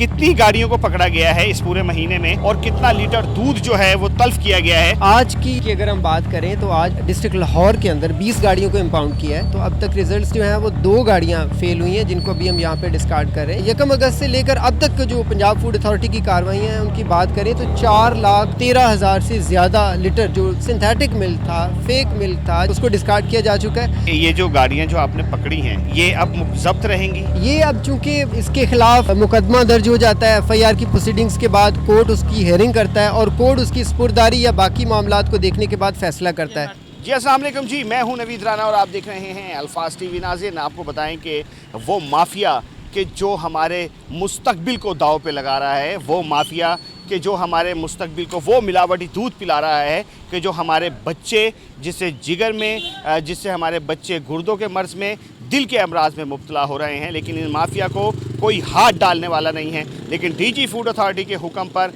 कितनी गाड़ियों को पकड़ा गया है इस पूरे महीने में और कितना लीटर दूध जो है वो तल्फ किया गया है। आज की अगर हम बात करें तो आज डिस्ट्रिक्ट लाहौर के अंदर 20 गाड़ियों को इम्पाउंड किया है। तो अब तक रिजल्ट्स जो हैं वो 2 गाड़ियां फेल हुई हैं, जिनको अभी हम यहाँ पे डिस्कार्ड कर रहे हैं। 1 अगस्त से लेकर अब तक जो पंजाब फूड अथॉरिटी की कार्रवाइयाँ हैं उनकी बात करें तो 4,13,000 से ज़्यादा लीटर जो सिंथेटिक मिल्क था, फेक मिल्क था, उसको डिस्कार्ड किया जा चुका है। ये जो गाड़ियाँ जो आपने पकड़ी हैं ये अब जब्त रहेंगी? ये अब चूंकि इसके खिलाफ मुकदमा दर्ज हो जाता है, FIR की प्रोसीडिंग्स के बाद कोर्ट उसकी हेयरिंग करता है और कोर्ट उसकी स्पुर्दारी या बाकी मामलात को देखने के बाद फैसला करता है। जी अस्सलाम वालेकुम जी, मैं हूं नवीद राना और आप देख रहे हैं अल्फाज टीवी। नाज़रीन, आपको बताएं कि वो माफिया कि जो हमारे मुस्तकबिल को दाव पे लगा रहा है, वो माफिया कि जो हमारे मुस्तकबिल को वो मिलावटी दूध पिला रहा है कि जो हमारे बच्चे जिससे जिगर में, जिससे हमारे बच्चे गुर्दों के मर्ज़ में, दिल के अमराज में मुब्तला हो रहे हैं। लेकिन इन माफिया को कोई हाथ डालने वाला नहीं है। लेकिन DG फूड अथॉरिटी के हुक्म पर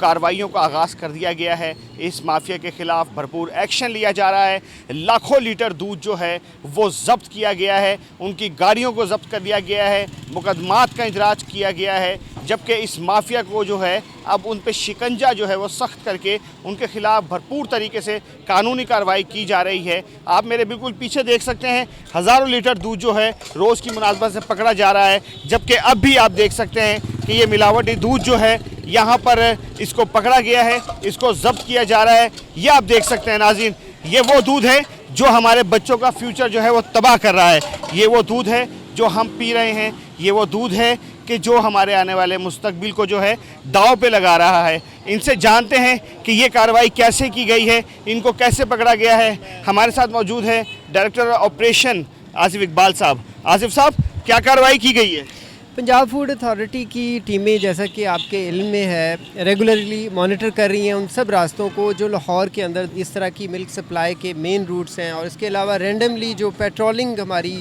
कार्रवाइयों का आगाज़ कर दिया गया है। इस माफिया के ख़िलाफ़ भरपूर एक्शन लिया जा रहा है। लाखों लीटर दूध जो है वो ज़ब्त किया गया है, उनकी गाड़ियों को ज़ब्त कर लिया गया है, मुकदमात का इंदराज किया गया है। जबकि इस माफिया को जो है अब उन पे शिकंजा जो है वो सख्त करके उनके ख़िलाफ़ भरपूर तरीके से कानूनी कार्रवाई की जा रही है। आप मेरे बिल्कुल पीछे देख सकते हैं, हज़ारों लीटर दूध जो है रोज़ की मुनासबत से पकड़ा जा रहा है। जबकि अब भी आप देख सकते हैं कि ये मिलावटी दूध जो है यहाँ पर इसको पकड़ा गया है, इसको ज़ब्त किया जा रहा है। ये आप देख सकते हैं नाज़रीन, ये वो दूध है जो हमारे बच्चों का फ्यूचर जो है वो तबाह कर रहा है। ये वो दूध है जो हम पी रहे हैं। ये वो दूध है कि जो हमारे आने वाले मुस्तकबिल को जो है दांव पे लगा रहा है। इनसे जानते हैं कि ये कार्रवाई कैसे की गई है, इनको कैसे पकड़ा गया है। हमारे साथ मौजूद है डायरेक्टर ऑपरेशन आसिफ इकबाल साहब। आसिफ साहब, क्या कार्रवाई की गई है? पंजाब फूड अथॉरिटी की टीमें, जैसा कि आपके इल्म में है, रेगुलरली मॉनिटर कर रही हैं उन सब रास्तों को जो लाहौर के अंदर इस तरह की मिल्क सप्लाई के मेन रूट्स हैं। और इसके अलावा रेंडमली जो पेट्रोलिंग हमारी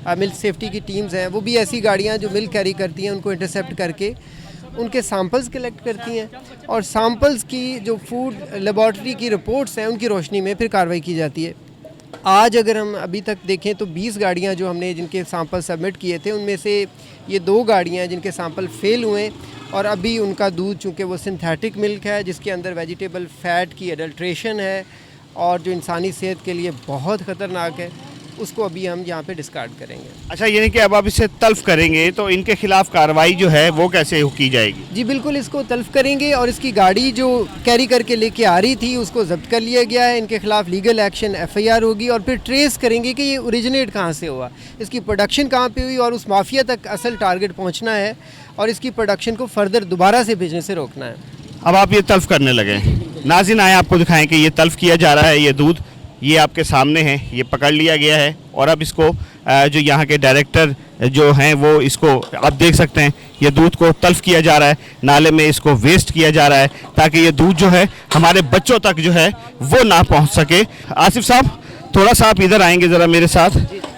मिल्क सेफ्टी की टीम्स हैं, वो भी ऐसी गाड़ियाँ जो मिल्क कैरी करती हैं उनको इंटरसेप्ट करके उनके सैंपल्स कलेक्ट करती हैं और सैंपल्स की जो फूड लेबॉर्ट्री की रिपोर्ट्स हैं उनकी रोशनी में फिर कार्रवाई की जाती है। आज अगर हम अभी तक देखें तो 20 गाड़ियां जो हमने जिनके सैंपल सबमिट किए थे, उनमें से ये 2 गाड़ियां हैं जिनके सैंपल फेल हुए और अभी उनका दूध चूँकि वो सिंथेटिक मिल्क है जिसके अंदर वेजिटेबल फ़ैट की एडल्ट्रेशन है और जो इंसानी सेहत के लिए बहुत ख़तरनाक है, उसको अभी हम यहाँ पे डिस्कार्ड करेंगे। अच्छा, यानी कि अब आप इसे तल्फ करेंगे तो इनके खिलाफ कार्रवाई जो है वो कैसे की जाएगी? जी बिल्कुल, इसको तल्फ करेंगे और इसकी गाड़ी जो कैरी करके लेके आ रही थी उसको जब्त कर लिया गया है। इनके खिलाफ लीगल एक्शन FIR होगी और फिर ट्रेस करेंगे कि ये ओरिजिनेट कहाँ से हुआ, इसकी प्रोडक्शन कहाँ पे हुई और उस माफिया तक असल टारगेट पहुँचना है और इसकी प्रोडक्शन को फर्दर दोबारा से भेजने से रोकना है। अब आप ये तल्फ करने लगे। नाज़रीन, आए आपको दिखाएं कि ये तल्फ किया जा रहा है। ये दूध ये आपके सामने है, ये पकड़ लिया गया है और अब इसको जो यहाँ के डायरेक्टर जो हैं वो इसको आप देख सकते हैं, ये दूध को तल्फ किया जा रहा है, नाले में इसको वेस्ट किया जा रहा है ताकि ये दूध जो है हमारे बच्चों तक जो है वो ना पहुँच सके। आसिफ साहब, थोड़ा सा आप इधर आएंगे ज़रा मेरे साथ।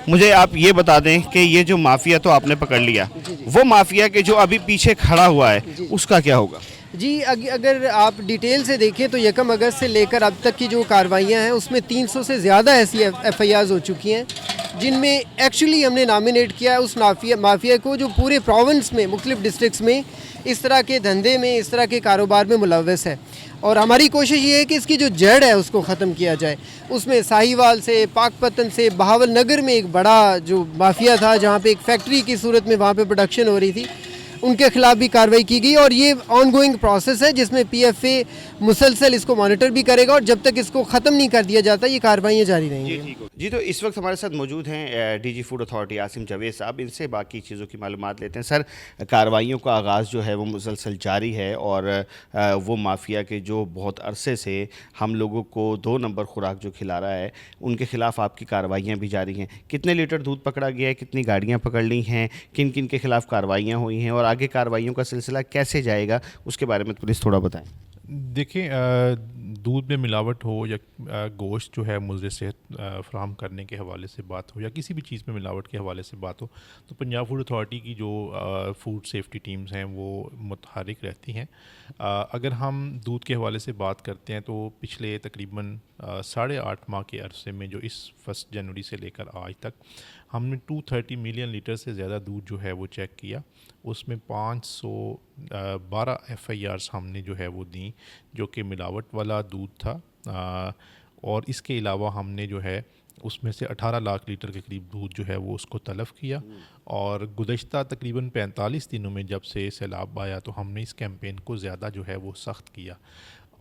मुझे आप ये बता दें कि ये जो माफिया तो आपने पकड़ लिया, वो माफिया के जो अभी पीछे खड़ा हुआ है उसका क्या होगा? जी अगर आप डिटेल से देखें तो 1 अगस्त से लेकर अब तक की जो कार्रवाइयाँ हैं उसमें 300 से ज़्यादा ऐसी FIRs हो चुकी हैं जिनमें एक्चुअली हमने नॉमिनेट किया है उस माफिया को जो पूरे प्रोविंस में मुख्तलिफ डिस्ट्रिक्ट्स में इस तरह के धंधे में, इस तरह के कारोबार में मुलव्वस है। और हमारी कोशिश ये है कि इसकी जो जड़ है उसको ख़त्म किया जाए। उसमें साहिवाल से, पाकपतन से, बहावल नगर में एक बड़ा जो माफिया था जहाँ पे एक फैक्ट्री की सूरत में वहाँ पे प्रोडक्शन हो रही थी, उनके खिलाफ भी कार्रवाई की गई और ये ऑनगोइंग प्रोसेस है जिसमें PFA मुसलसल इसको मॉनिटर भी करेगा और जब तक इसको ख़त्म नहीं कर दिया जाता ये कार्रवाइयाँ जारी रहेंगी। जी, तो इस वक्त हमारे साथ मौजूद हैं DG food authority Asim Javed साहब। इनसे बाकी चीज़ों की मालूमात लेते हैं। सर, कार्रवाइयों का आगाज़ जो है वो मुसलसल जारी है और वो माफिया के जो बहुत अरसे से हम लोगों को 2 नंबर खुराक जो खिला रहा है उनके खिलाफ आपकी कार्रवाइयाँ भी जारी हैं। कितने लीटर दूध पकड़ा गया है, कितनी गाड़ियाँ पकड़ ली हैं, किन किन के खिलाफ कार्रवाइयाँ हुई हैं और आगे कार्रवाइयों का सिलसिला कैसे जाएगा, उसके बारे में प्लीज़ थोड़ा बताएं। देखिए, दूध में मिलावट हो या गोश्त जो है मुझे सेहत फ्राहम करने के हवाले से बात हो या किसी भी चीज़ में मिलावट के हवाले से बात हो, तो पंजाब फूड अथॉरिटी की जो फूड सेफ्टी टीम्स हैं वो मुतहरिक रहती हैं। अगर हम दूध के हवाले से बात करते हैं तो पिछले तकरीबन 8.5 माह के अरसे में जो इस 1 जनवरी से लेकर आज तक हमने 230 मिलियन लीटर से ज़्यादा दूध जो है वो चेक किया उसमें 512 FIRs हमने जो है वो दी जो कि मिलावट वाला दूध था। और इसके अलावा हमने जो है उसमें से 18 लाख लीटर के करीब दूध जो है वो उसको तलफ़ किया। और गुज़श्ता तकरीबन 45 दिनों में जब से सैलाब आया तो हमने इस कैंपेन को ज़्यादा जो है वो सख्त किया।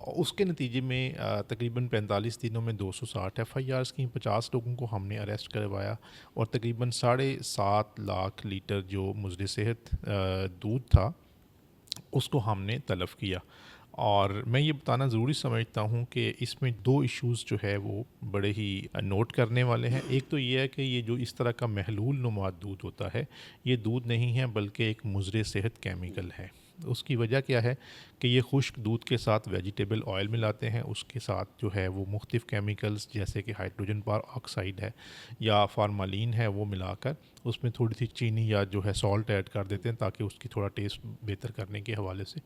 और उसके नतीजे में तकरीबन 45 दिनों में 260 FIRs की, 50 लोगों को हमने अरेस्ट करवाया और तकरीबन 7.5 लाख लीटर जो मुज़र सेहत दूध था उसको हमने तलफ़ किया। और मैं ये बताना ज़रूरी समझता हूँ कि इसमें 2 इश्यूज़ जो है वो बड़े ही नोट करने वाले हैं। एक तो ये है कि ये जो इस तरह का महलूल नुमा दूध होता है ये दूध नहीं है बल्कि एक मुज़र सेहत केमिकल है। उसकी वजह क्या है कि ये खुश्क दूध के साथ वेजिटेबल ऑयल मिलाते हैं, उसके साथ जो है वो मुख्तलिफ़ केमिकल्स जैसे कि हाइड्रोजन पर ऑक्साइड है या फार्मालिन है वो मिलाकर उसमें थोड़ी सी चीनी या जो है सॉल्ट ऐड कर देते हैं ताकि उसकी थोड़ा टेस्ट बेहतर करने के हवाले से।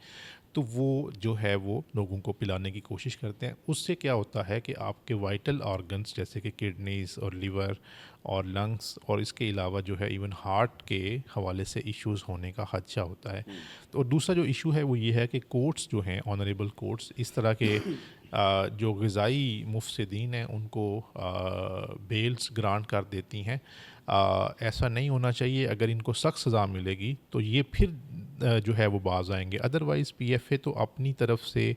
तो वो जो है वो लोगों को पिलाने की कोशिश करते हैं। उससे क्या होता है कि आपके वाइटल ऑर्गन्स जैसे कि किडनीज़ और लिवर और लंग्स और इसके अलावा जो है इवन हार्ट के हवाले से इश्यूज़ होने का खदशा होता है। तो और दूसरा जो इशू है वो ये है कि कोर्ट्स जो हैं ऑनरेबल कोर्ट्स इस तरह के जो ग़िज़ाई मुफ़सिदीन हैं उनको बेल्स ग्रांट कर देती हैं। ऐसा नहीं होना चाहिए। अगर इनको सख्त सज़ा मिलेगी तो ये फिर जो है वो बाज आएंगे। अदरवाइज़ PFA तो अपनी तरफ से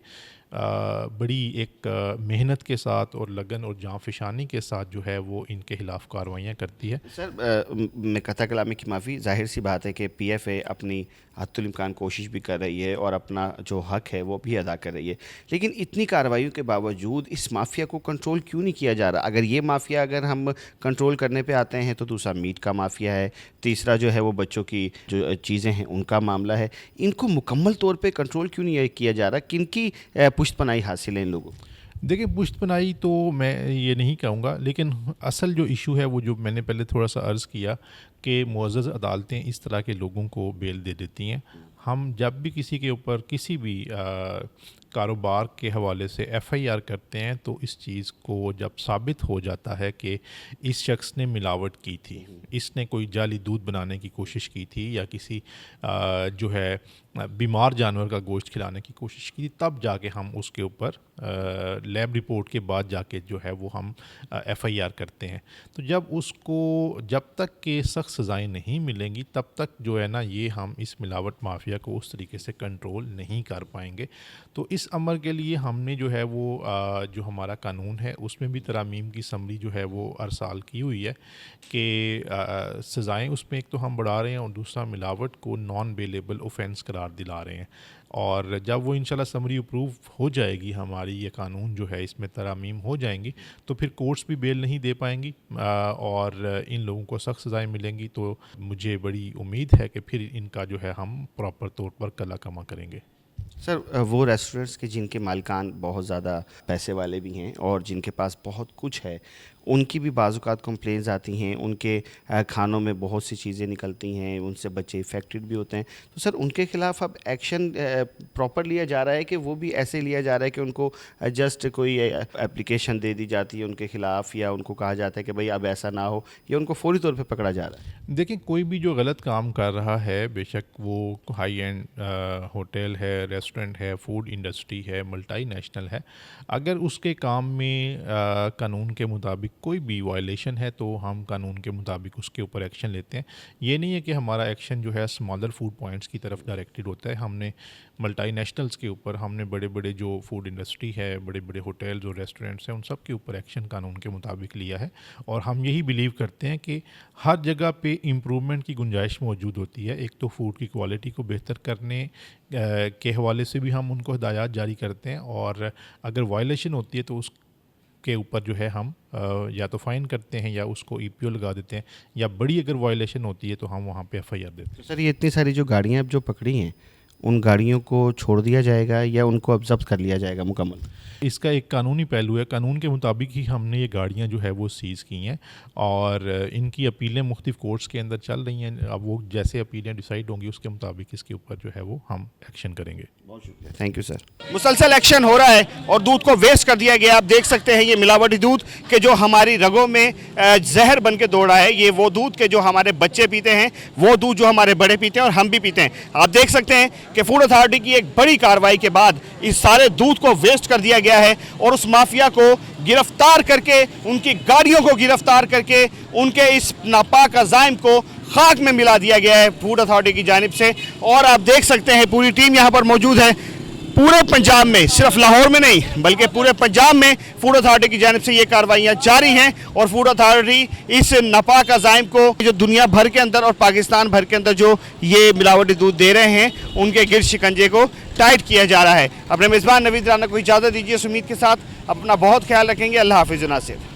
बड़ी एक मेहनत के साथ और लगन और जाँफशानी के साथ जो है वो इनके ख़िलाफ़ कार्रवाइयाँ करती है। सर मैं कथा कलामी की माफ़ी, ज़ाहिर सी बात है कि PFA अपनी हद्दुल इम्कान कोशिश भी कर रही है और अपना जो हक़ है वो भी अदा कर रही है, लेकिन इतनी कार्रवाइयों के बावजूद इस माफिया को कंट्रोल क्यों नहीं किया जा रहा? अगर ये माफिया अगर हम कंट्रोल करने पे आते हैं तो दूसरा मीट का माफिया है, तीसरा जो है वो बच्चों की जो चीज़ें हैं उनका मामला है। इनको मुकम्मल तौर पे कंट्रोल क्यों नहीं किया जा रहा? किनकी पुश्तपनाही हासिल है इन लोगों को? देखिए पुश्तपनाही तो मैं ये नहीं कहूँगा, लेकिन असल जो इशू है वो जो मैंने पहले थोड़ा सा अर्ज़ किया कि मुअज़्ज़ज़ अदालतें इस तरह के लोगों को बेल दे देती हैं। हम जब भी किसी के ऊपर किसी भी कारोबार के हवाले से FIR करते हैं तो इस चीज़ को जब साबित हो जाता है कि इस शख्स ने मिलावट की थी, इसने कोई जाली दूध बनाने की कोशिश की थी या किसी जो है बीमार जानवर का गोश्त खिलाने की कोशिश की, तब जाके हम उसके ऊपर लैब रिपोर्ट के बाद जाके जो है वो हम FIR करते हैं। तो जब तक के सख्त सज़ाएँ नहीं मिलेंगी तब तक जो है ना ये हम इस मिलावट माफिया को उस तरीके से कंट्रोल नहीं कर पाएंगे। तो इस अमल के लिए हमने जो है वो जो हमारा कानून है उसमें भी तरामीम की समरी जो है वो अरसाल की हुई है कि सज़ाएँ उसमें एक तो हम बढ़ा रहे हैं और दूसरा मिलावट को नॉन बेलेबल ऑफेंस करार दिला रहे हैं। और जब वो इंशाल्लाह समरी अप्रूव हो जाएगी, हमारी ये कानून जो है इसमें तरामीम हो जाएंगी, तो फिर कोर्ट्स भी बेल नहीं दे पाएंगी और इन लोगों को सख्त सज़ाएँ मिलेंगी। तो मुझे बड़ी उम्मीद है कि फिर इनका जो है हम प्रॉपर तौर पर कला कमा करेंगे। सर वो रेस्टोरेंट्स के जिनके मालिकान बहुत ज़्यादा पैसे वाले भी हैं और जिनके पास बहुत कुछ है, उनकी भी बाज़-औक़ात कंप्लेंट्स आती हैं, उनके खानों में बहुत सी चीज़ें निकलती हैं, उनसे बच्चे इफ़ेक्टेड भी होते हैं। तो सर उनके ख़िलाफ़ अब एक्शन प्रॉपर लिया जा रहा है कि वो भी ऐसे लिया जा रहा है कि उनको जस्ट कोई एप्लीकेशन दे दी जाती है उनके ख़िलाफ़ या उनको कहा जाता है कि भाई अब ऐसा ना हो, या उनको फ़ौरी तौर पे पकड़ा जा रहा है? देखिए कोई भी जो गलत काम कर रहा है, बेशक वो हाई एंड होटल है, रेस्टोरेंट है, फूड इंडस्ट्री है, मल्टीनेशनल है, अगर उसके काम में कानून के मुताबिक कोई भी वायलेशन है तो हम कानून के मुताबिक उसके ऊपर एक्शन लेते हैं। ये नहीं है कि हमारा एक्शन जो है स्मॉलर फूड पॉइंट्स की तरफ डायरेक्टेड होता है। हमने मल्टीनेशनल्स के ऊपर, हमने बड़े बड़े जो फूड इंडस्ट्री है, बड़े बड़े होटल्स और रेस्टोरेंट्स हैं, उन सब के ऊपर एक्शन कानून के मुताबिक लिया है। और हम यही बिलीव करते हैं कि हर जगह पे इम्प्रूवमेंट की गुंजाइश मौजूद होती है। एक तो फूड की क्वालिटी को बेहतर करने के हवाले से भी हम उनको हिदायत जारी करते हैं, और अगर वायलेशन होती है तो उस के ऊपर जो है हम या तो फ़ाइन करते हैं या उसको EPO लगा देते हैं, या बड़ी अगर वायलेशन होती है तो हम वहाँ पे FIR देते हैं। तो सर ये इतनी सारी जो गाड़ियाँ अब जो पकड़ी हैं उन गाड़ियों को छोड़ दिया जाएगा या उनको अब जब्त कर लिया जाएगा मुकम्मल? इसका एक कानूनी पहलू है। कानून के मुताबिक ही हमने ये गाड़ियाँ जो है वो सीज़ की हैं और इनकी अपीलें मुख्तलिफ कोर्ट्स के अंदर चल रही हैं। अब वो जैसे अपीलें डिसाइड होंगी उसके मुताबिक इसके ऊपर जो है वो हम एक्शन करेंगे। बहुत शुक्रिया, थैंक यू सर। मुसलसल एक्शन हो रहा है और दूध को वेस्ट कर दिया गया। आप देख सकते हैं ये मिलावटी दूध के जो हमारी रगों में जहर बन के दौड़ रहा है, ये वो दूध के जो हमारे बच्चे पीते हैं, वो दूध जो हमारे बड़े पीते हैं और हम भी पीते हैं। आप देख सकते हैं कि फूड अथॉरिटी की एक बड़ी कार्रवाई के बाद इस सारे दूध को वेस्ट कर दिया गया है और उस माफिया को गिरफ्तार करके, उनकी गाड़ियों को गिरफ्तार करके, उनके इस नापाक अज़ाइम को खाक में मिला दिया गया है फूड अथॉरिटी की जानिब से। और आप देख सकते हैं पूरी टीम यहाँ पर मौजूद है। पूरे पंजाब में, सिर्फ लाहौर में नहीं बल्कि पूरे पंजाब में फूड अथॉरिटी की जानिब से ये कार्रवाइयाँ जारी हैं और फूड अथॉरिटी इस नापाक अज़ाइम को जो दुनिया भर के अंदर और पाकिस्तान भर के अंदर जो ये मिलावटी दूध दे रहे हैं, उनके गिर शिकंजे को टाइट किया जा रहा है। अपने मेज़बान नवीद राना को इजाज़त दीजिए। उम्मीद के साथ अपना बहुत ख्याल रखेंगे। अल्लाह हाफिज़ नासिर।